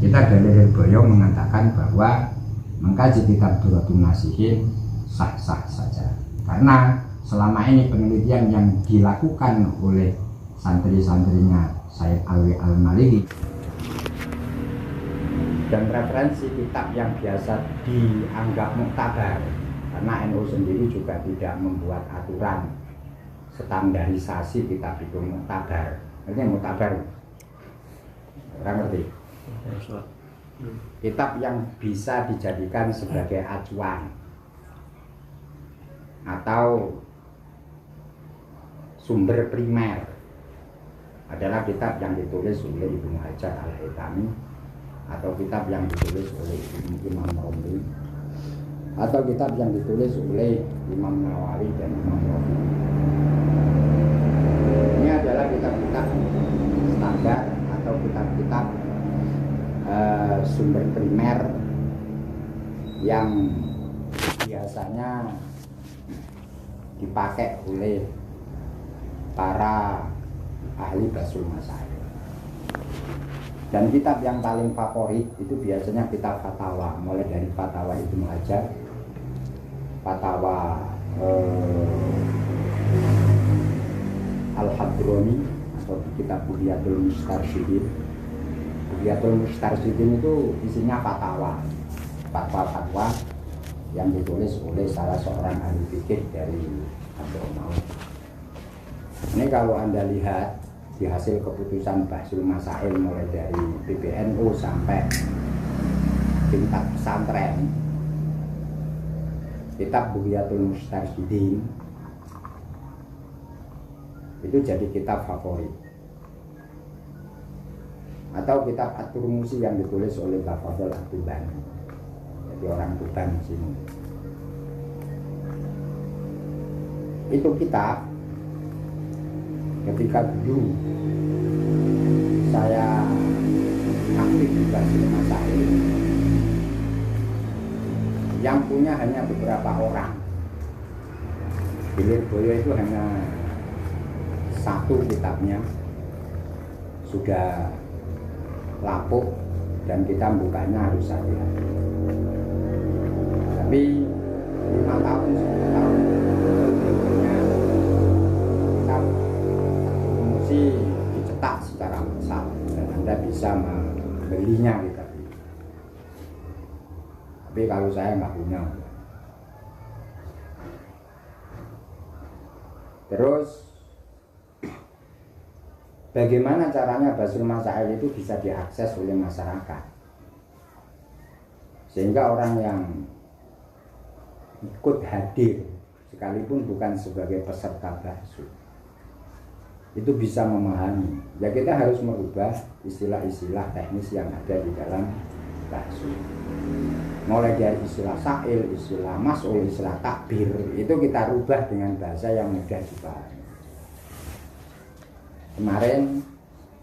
kita dari Lirboyo mengatakan bahwa mengkaji kitab Durratun Nasihin sah-sah saja, karena selama ini penelitian yang dilakukan oleh santri-santrinya Said Alwi Al-Maliki dan referensi kitab yang biasa dianggap muktabar, karena NU sendiri juga tidak membuat aturan standarisasi kitab itu muktabar. Ini muktabar, orang ngerti? Kitab yang bisa dijadikan sebagai acuan atau sumber primer adalah kitab yang ditulis oleh Ibnu Hajar Al-Haytami, atau kitab yang ditulis oleh Imam Romli, atau kitab yang ditulis oleh Imam Nawawi dan Imam Rafi. Ini adalah kitab-kitab standar atau kitab-kitab sumber primer yang biasanya dipakai oleh para ahli basul masail. Dan kitab yang paling favorit itu biasanya kitab fatwa, mulai dari fatwa Ibnu Hajar, fatwa Al-Hadrami, atau kitab Bughyatul Mustarsyidin. Bughyatul Mustarsyidin itu isinya fatwa yang ditulis oleh salah seorang ahli fikih dari Hadramaut. Ini kalau Anda lihat di hasil keputusan Bahsul Masail mulai dari PBNU sampai tingkat pesantren, kitab Bughyatul Mustarsyidin itu jadi kitab favorit. Atau kitab At-Turmusi yang ditulis oleh Mbah Fadl At-Tubani, jadi orang Tuban sini. Itu kitab ketika dulu saya aktif di Bahsul Masail, yang punya hanya beberapa orang. Di Lirboyo itu hanya satu kitabnya sudah lapuk dan kita bukanya harus hati-hati. Tapi 5 tahun 10 tahun berikutnya kitab At-Turmusi dicetak secara massal dan Anda bisa membelinya kitab ini. Tapi kalau saya nggak punya. Terus bagaimana caranya Bahsul Masail itu bisa diakses oleh masyarakat, sehingga orang yang ikut hadir sekalipun bukan sebagai peserta bahsul itu bisa memahami. Ya kita harus merubah istilah-istilah teknis yang ada di dalam bahsul, mulai dari istilah sa'il, istilah mas'ul, istilah takbir, itu kita rubah dengan bahasa yang mudah dipahami. Kemarin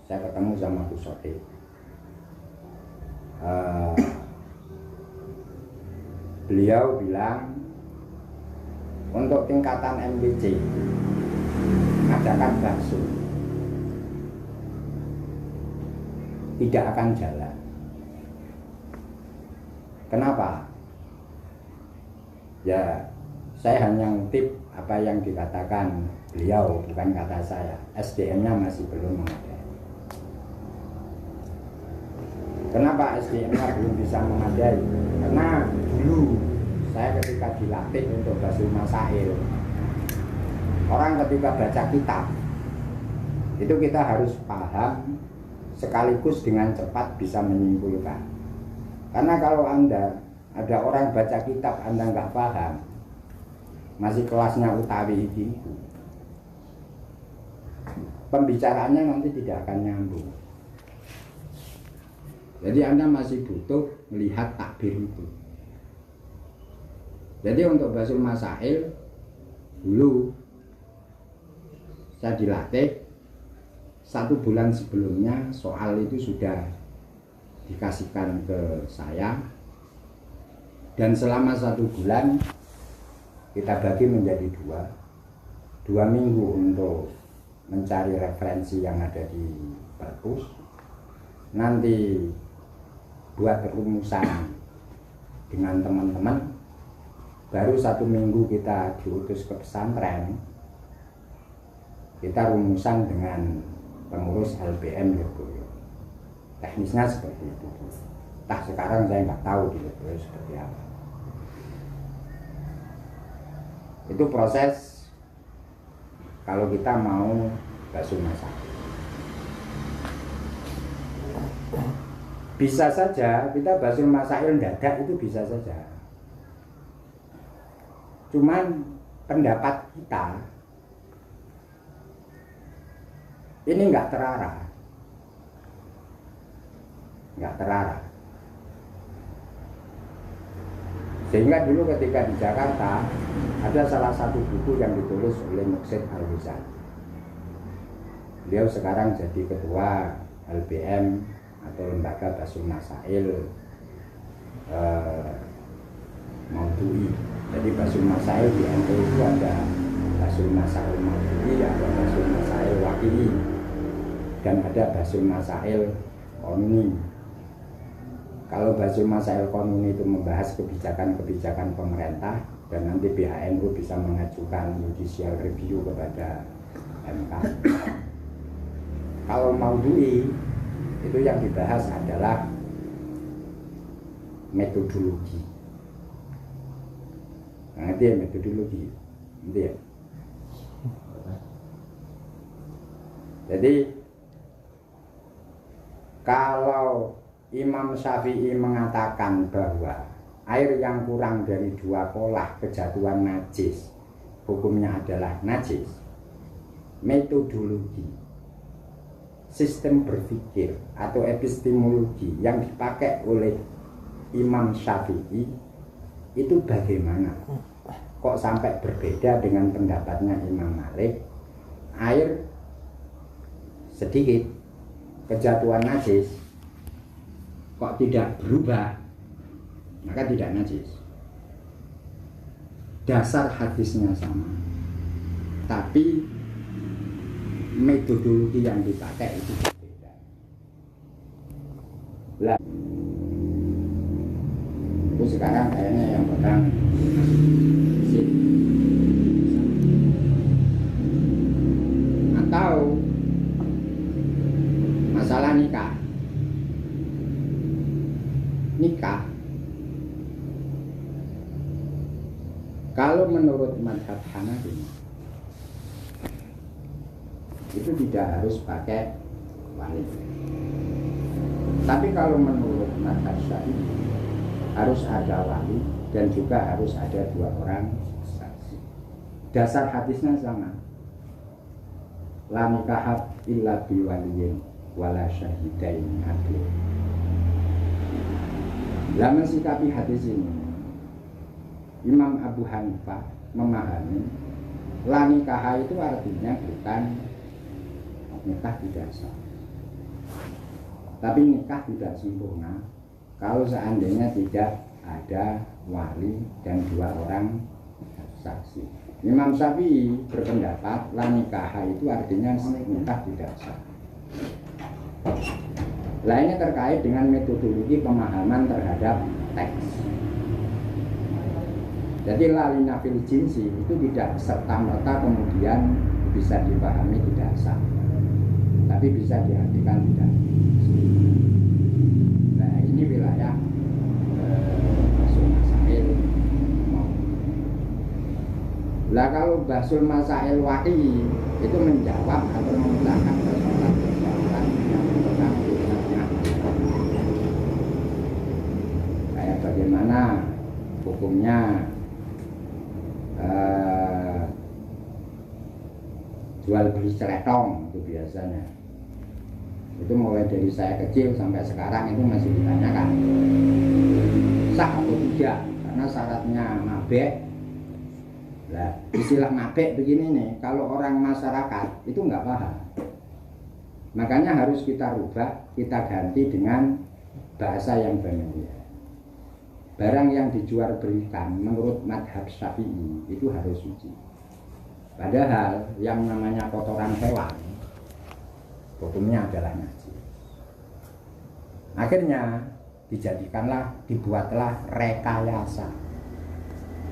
saya ketemu sama Gus Sote, beliau bilang untuk tingkatan MPC mengadakan bahsul tidak akan jalan. Kenapa? Ya saya hanya ngutip apa yang dikatakan beliau, bukan kata saya. SDM-nya masih belum memadai. Kenapa SDM-nya belum bisa memadai? Karena dulu saya ketika dilatih untuk Bahsul Masail, orang ketika baca kitab itu kita harus paham sekaligus dengan cepat bisa menyimpulkan. Karena kalau Anda ada orang baca kitab Anda nggak paham, masih kelasnya utawi itu, pembicaraannya nanti tidak akan nyambung. Jadi Anda masih butuh melihat takbir itu. Jadi untuk Bahsul Masail dulu saya dilatih 1 bulan sebelumnya, soal itu sudah dikasihkan ke saya, dan selama 1 bulan kita bagi menjadi 2 minggu untuk mencari referensi yang ada di perpus, nanti buat rumusan dengan teman-teman. Baru 1 minggu kita diutus ke pesantren, kita rumusan dengan pengurus LPM Lirboyo. Teknisnya seperti itu. Nah sekarang saya nggak tahu di Lirboyo seperti apa. Itu proses kalau kita mau basuh masak. Bisa saja kita basuh masail dadak, itu bisa saja. Cuman pendapat kita ini nggak terarah, sehingga dulu ketika di Jakarta ada salah satu buku yang ditulis oleh Muksid Al-Ghazali. Beliau sekarang jadi ketua LPM atau Lembaga Basuh Masail Maudhu'i. Jadi basuh masail di NU itu ada basuh masail Maudhu'i, ada basuh masail Waqi'i, dan ada basuh masail Qanuni. Kalau basuh masail Qanuni itu membahas kebijakan-kebijakan pemerintah, dan nanti pihak NU bisa mengajukan judicial review kepada MK. Kalau Maudhu'i itu yang dibahas adalah metodologi. Nanti ya metodologi, nanti ya. Jadi kalau Imam Syafi'i mengatakan bahwa air yang kurang dari 2 kolah kejatuhan najis, hukumnya adalah najis, metodologi, sistem berpikir atau epistemologi yang dipakai oleh Imam Syafi'i itu bagaimana? Kok sampai berbeda dengan pendapatnya Imam Malik? Air sedikit kejatuhan najis kok tidak berubah, maka tidak najis. Dasar hadisnya sama, tapi metodologi yang dipakai itu berbeda. Lah, itu sekarang kayaknya yang pegang sip. Atau masalah nikah. Kalau menurut mazhab Hanafi itu tidak harus pakai wali. Tapi kalau menurut mazhab Syafi'i harus ada wali dan juga harus ada 2 orang saksi. Dasar hadisnya sama. La nikahat illa biwaliyin wala syahidaini adil. Lah mensikapi hadis ini, Imam Abu Hanifah memahami la nikah itu artinya bukan nikah tidak sah, tapi nikah tidak sempurna kalau seandainya tidak ada wali dan 2 orang saksi. Imam Syafi'i berpendapat la nikah itu artinya nikah tidak sah. Lainnya terkait dengan metodologi pemahaman terhadap teks. Jadi lalina fil jinsi itu tidak serta-merta kemudian bisa dipahami tidak sah, tapi bisa diartikan tidak. Nah ini wilayah basul masail. Lah kalau basul masail Waqi'i itu menjawab atau memudahkan persoalan yang tentang kayak bagaimana hukumnya jual beli celetong itu biasanya. Itu mulai dari saya kecil sampai sekarang itu masih ditanyakan sah atau tidak, karena syaratnya mabek. Nah, istilah mabek begini nih, kalau orang masyarakat itu nggak paham. Makanya harus kita rubah, kita ganti dengan bahasa yang familiar. Barang yang dijual belikan menurut madhab Syafi'i itu harus suci. Padahal yang namanya kotoran hewan hukumnya adalah najis. Akhirnya dibuatlah rekayasa.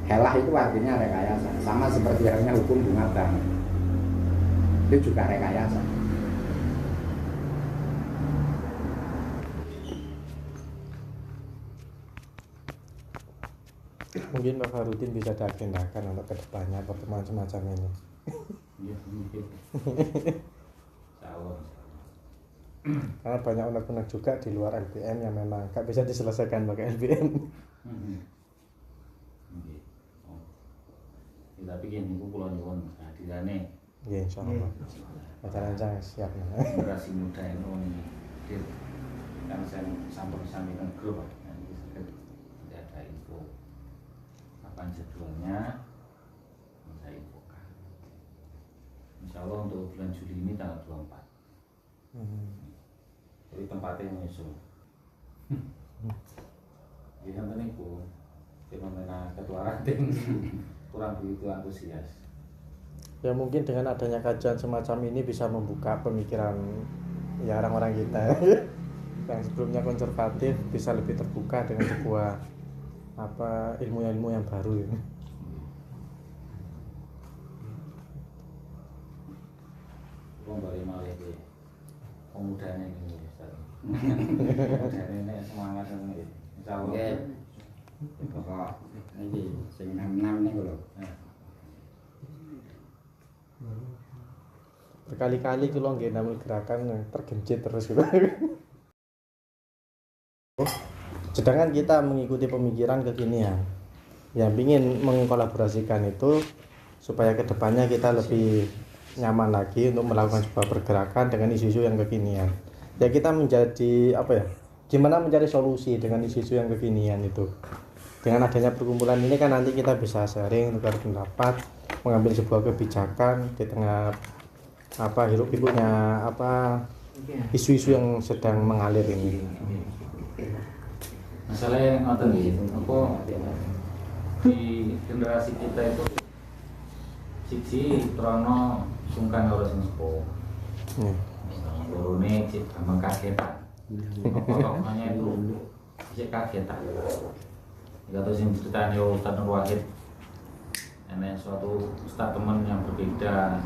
Helah itu artinya rekayasa, sama seperti halnya hukum bunga bank, itu juga rekayasa. Mungkin Pak Farudin bisa diagendakan untuk kedepannya pertemuan semacam ini. Iya, mungkin. Insyaallah. Karena banyak unek-unek juga di luar LBM yang memang gak bisa diselesaikan pakai LBM. Nggih. Oh. Ya, tapi gini niku kula nyuwun hadirane Ya insyaallah. Acara-acara siap. generasi muda itu hadir. Kan saya sampun sampaikan grup nanti tidak ada info kapan jadwalnya saya infokan. Insyaallah untuk bulan Juli ini tanggal 24. Jadi tempatnya menyusul. Ya nanti niku fenomena ketua ranting kurang begitu antusias. Ya mungkin dengan adanya kajian semacam ini bisa membuka pemikiran ya orang-orang kita yang sebelumnya konservatif bisa lebih terbuka dengan sebuah ilmu-ilmu yang baru ini. Kembali malih ke pemudanya ini Ustaz. Pemudanya ini semangat ini. Insyaallah. Oke. Pokok iki sing 66 niku lho. Berkali-kali kalau nggak namanya gerakan tergencet terus gitu. Sedangkan kita mengikuti pemikiran kekinian yang ingin mengkolaborasikan itu supaya kedepannya kita lebih nyaman lagi untuk melakukan sebuah pergerakan dengan isu-isu yang kekinian. Ya kita menjadi gimana mencari solusi dengan isu-isu yang kekinian itu. Dengan adanya perkumpulan ini kan nanti kita bisa sharing, tukar pendapat, mengambil sebuah kebijakan di tengah hiruk pikuknya isu-isu yang sedang mengalir ini. Masalahnya ngoten nggih, apa di generasi kita itu siji krono sungkan karo sing sepuh. Lorone cek gampang kagetan. Pokoknya itu cek kagetan. Jika sing ceritane Ustaz Nur Wahid enek suatu ustaz teman yang berbeda,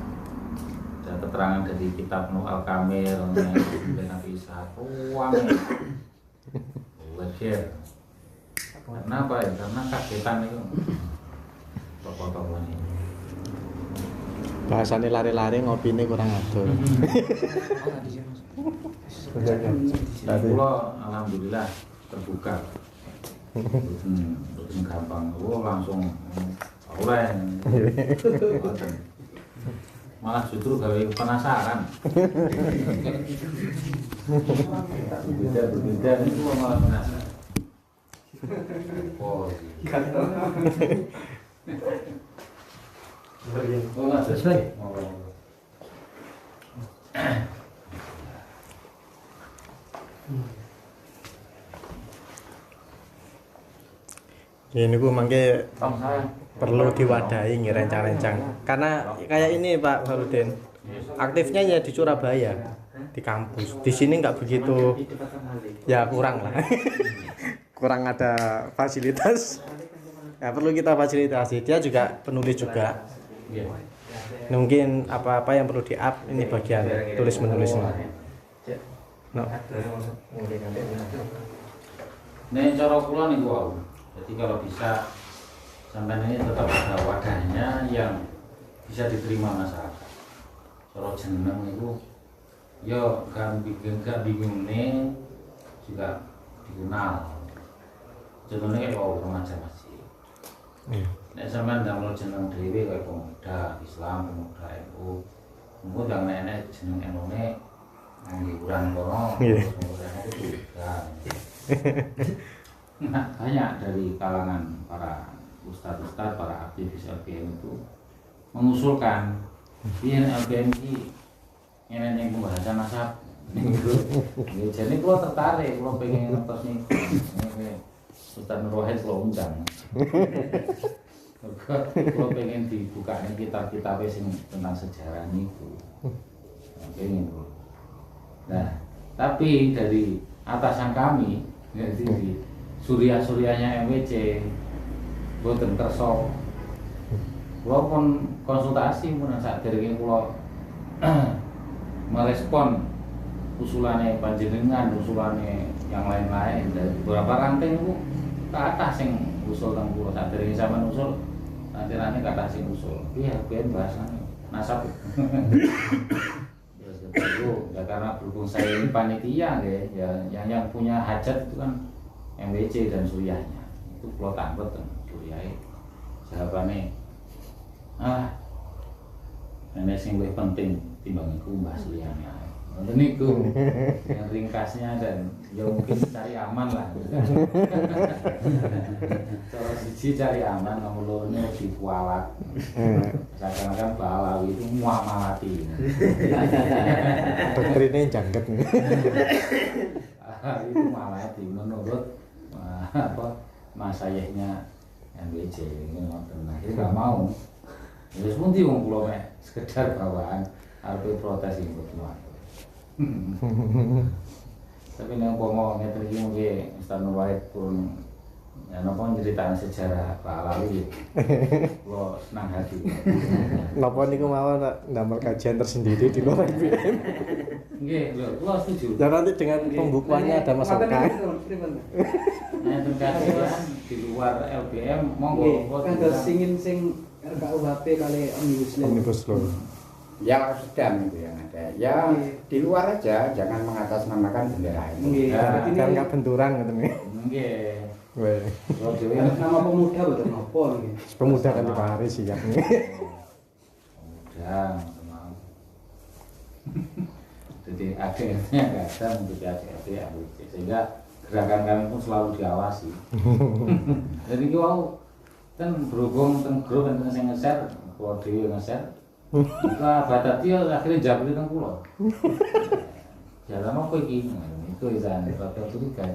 ada keterangan dari kitab Nuh Al-Kamil yang Nabi Isa uang wajar. Kenapa ya? Karena kagetan itu tokoh-tokoh ini. Bahasanya lari-lari ngopi ini kurang atur. Kulo alhamdulillah terbuka. Boten gampang. Langsung oleh. Malah justru gawe penasaran. Berbeda itu malah penasaran. Oh, ini gue mangke perlu diwadahi rencang-rencang karena kayak ini Pak Farudin aktifnya ya di Surabaya di kampus, di sini nggak begitu, ya kurang lah. Kurang ada fasilitas ya, perlu kita fasilitasi. Dia juga penulis juga, mungkin apa-apa yang perlu di-up ini bagian tulis menulisnya. No. Nek cara kula niku wau. Jadi kalau bisa sampai ini tetap ada wadahnya yang bisa diterima masyarakat. Cara jeneng niku yo gak bingung nih juga dikenal. Jenenge kok remaja masjid. Nek sampean ndamel jeneng dhewe kaya pemuda Islam, pemuda NU. Mengko ndang nek jeneng NU-ne ngangge ukuran kono. Nah, banyak dari kalangan para ustadz-ustadz, para aktivis LBM itu mengusulkan biar LBM ini yang pembahasan nasab. Jadi kalau tertarik, kalau pengen nonton nih, Ustaz Nur Wahid kalau undang. Kalau pengen dibuka nih kitab-kitab tentang sejarah itu, pengen. Nah, tapi dari atasan kami Jadi di Suryanya MWC boten kersa. Kula pun konsultasi pun sakderenge kula merespon usulane panjenengan, usulane yang lain-lain dan beberapa ranting itu ke atas sing usul teng kula sakderenge sampean usul ranting-ranting ke atas sing usul. Iya, ben bahasane nasab. Itu ya karena berhubung saya ini panitia ya, yang punya hajat itu kan MWC dan Suryanya. Itu kula tambet Suryae. Jawabane ini sing lebih penting timbang iku Mbah Suryanya. Ngoten niku yang ringkasnya dan ya mungkin cari aman lah. Cara siji cari aman, nomor loro dipualat. Seakan-akan Balawi itu muamalati. Doktrinnya jangket nih. Itu muamalati menurut Mas Ayahnya MWC ngoten. Nah, jadi nggak mau. Wis pundi wong kula mek sekedar bawaan arep protes iki mboten. Tapi nek umpama ngeten iki mungkin Ustaz Nur Wahid pun ya napa nyeritaan sejarah Pak Alawi. Kula senang hati. Napa niku mawon ndamel kajian tersendiri di luar IBM. Nggih, lho kula setuju. Ya nanti dengan pembukuannya ada masukan. Nek kajian di luar LBM monggo kan singin sing RKUHP kali Omnibus Law. Ya sedang itu yang ada. Ya di luar aja, jangan mengatasnamakan bendera ini. Ya, kan nggak benturan gitu nih. nggih. Weh, Kalau dhewe nama pemuda betul nopo nih. pemuda kan dipahari sih ya. udah mau. Jadi akhirnya nggak ada menjadi ACRT sehingga gerakan kami pun selalu diawasi. Jadi kalau kan berhubung teng grup dan sing nge-share, kalau dhewe nge-share, kita batati akhirnya jawab teng kula. Jalan apa iki? Itu izan rada curiga.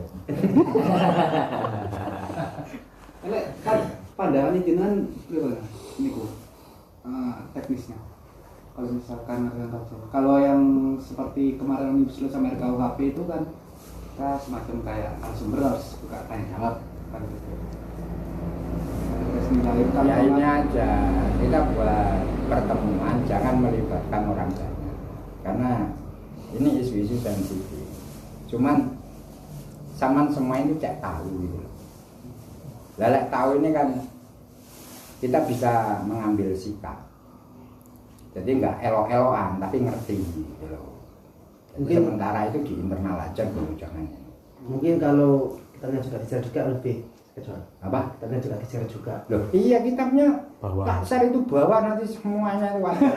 Lek kan pandangan jenengan gimana niku? Teknisnya. Kalau misalkan kalau yang seperti kemarin Omnibus Law sama RKUHP itu kan kita semacam kayak sumber harus buka tanya jawab kan gitu. Ya ini aja, kita buat pertemuan jangan melibatkan orang banyak karena ini isu-isu sensitif. Cuman zaman semua ini cek tahu gitu. Lelek tahu ini kan kita bisa mengambil sikap. Jadi nggak elok-elokan tapi ngerti gitu loh. Jadi sementara itu di internal aja dulu jangan. Mungkin kalau kita juga bicara juga lebih kecuali Apa? kita juga bicara juga. Loh, iya kitabnya Bahwa Taksar itu bawa nanti semuanya itu ada.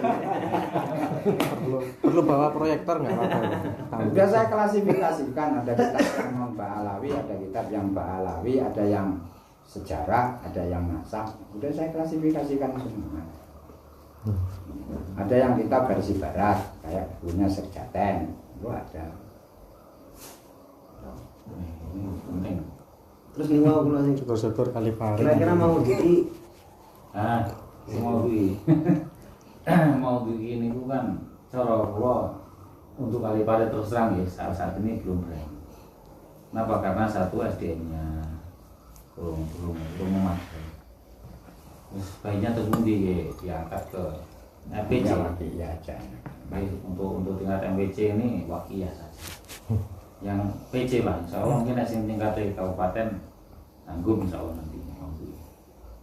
perlu bawa proyektor nggak apa-apa. Sudah saya klasifikasikan, ada kitab yang non Ba'alawi, ada kitab yang Ba'alawi, ada yang sejarah, ada yang nasab. Sudah saya klasifikasikan semua. Ada yang kitab versi barat, kayak bukunya Serjaten, itu ada. Penting. Terus nih mau kalau sing Syukur-syukur kali pari. kira-kira mau jadi Mau begini itu kan cara kula untuk kali pada terus terang ya saat ini belum berani. Kenapa? Karena satu SDM-nya belum memadai. Terus baiknya terus diangkat ke MPC. Ya aja. Baik untuk tingkat MPC ini wakiyah saja. Yang PC lah, insya Allah mungkin yang tingkat kabupaten tanggung insya Allah nanti.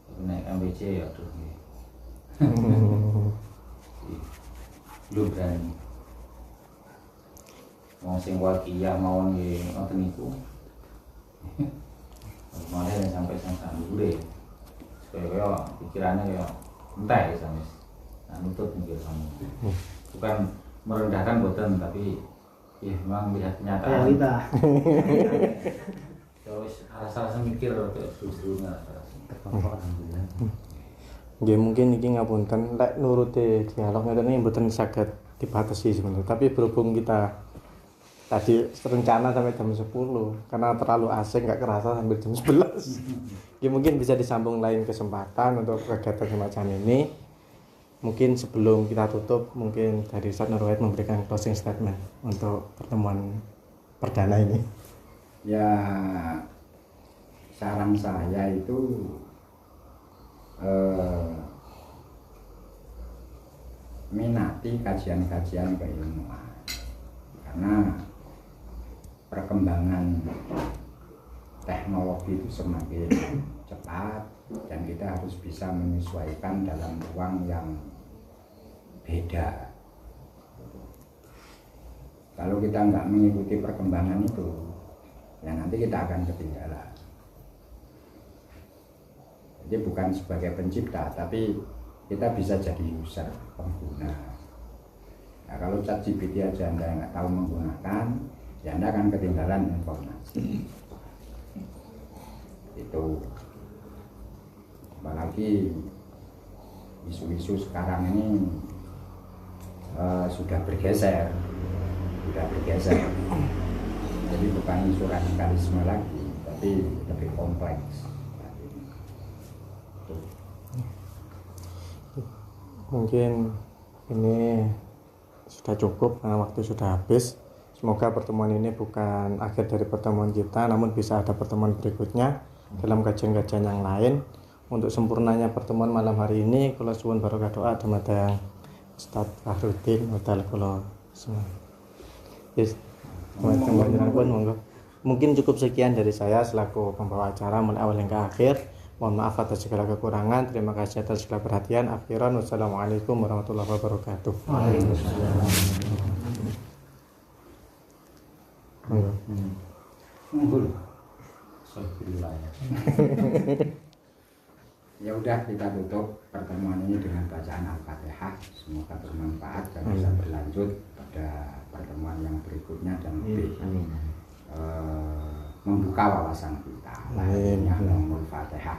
Tapi naik MPC ya terus belum berani. Mau sing wakiyah mau ngoten niku. Malah sampai sang sambure. Supaya pikirannya ya entek sampe. Nah, nutut mikir kamu. Bukan merendahkan boten tapi ya memang lihat kenyataan. kita Terus rasa mikir justru alhamdulillah. Nggih mungkin iki ngapunten lek nuruti dialog ngeten iki mboten saged dibatasi sebenarnya. Tapi berhubung kita tadi rencana sampai jam 10 karena terlalu asing nggak kerasa sampai jam 11. Ya mungkin bisa disambung lain kesempatan untuk kegiatan semacam ini. Mungkin sebelum kita tutup mungkin dari Ustaz Nur Wahid memberikan closing statement untuk pertemuan perdana ini. Ya, saran saya itu minati kajian-kajian keilmuan, karena perkembangan teknologi itu semakin cepat dan kita harus bisa menyesuaikan dalam ruang yang beda. Kalau kita nggak mengikuti perkembangan itu, ya nanti kita akan ketinggalan. Jadi bukan sebagai pencipta, tapi kita bisa jadi user, pengguna. Nah, kalau ChatGPT aja Anda nggak tahu menggunakan, ya Anda akan ketinggalan informasi. Itu. Apalagi isu-isu sekarang ini sudah bergeser. Jadi bukan isu radikalisme lagi, tapi lebih kompleks. Mungkin ini sudah cukup karena waktu sudah habis. Semoga pertemuan ini bukan akhir dari pertemuan kita, namun bisa ada pertemuan berikutnya dalam kajian-kajian yang lain. Untuk sempurnanya pertemuan malam hari ini, kula suwun barokah doa dumateng Ustaz Fahrudin Hotel kula semua. Yes. Monggo. Mungkin cukup sekian dari saya selaku pembawa acara mulai awal hingga akhir. Mohon maaf atas segala kekurangan. Terima kasih atas segala perhatian. Akhiran, wassalamualaikum warahmatullahi wabarakatuh. Ya udah, kita tutup pertemuan ini dengan bacaan Al-Fatihah. Semoga bermanfaat dan bisa berlanjut pada pertemuan yang berikutnya dan lebih membuka wawasan kita. Amin. Al-Fatihah.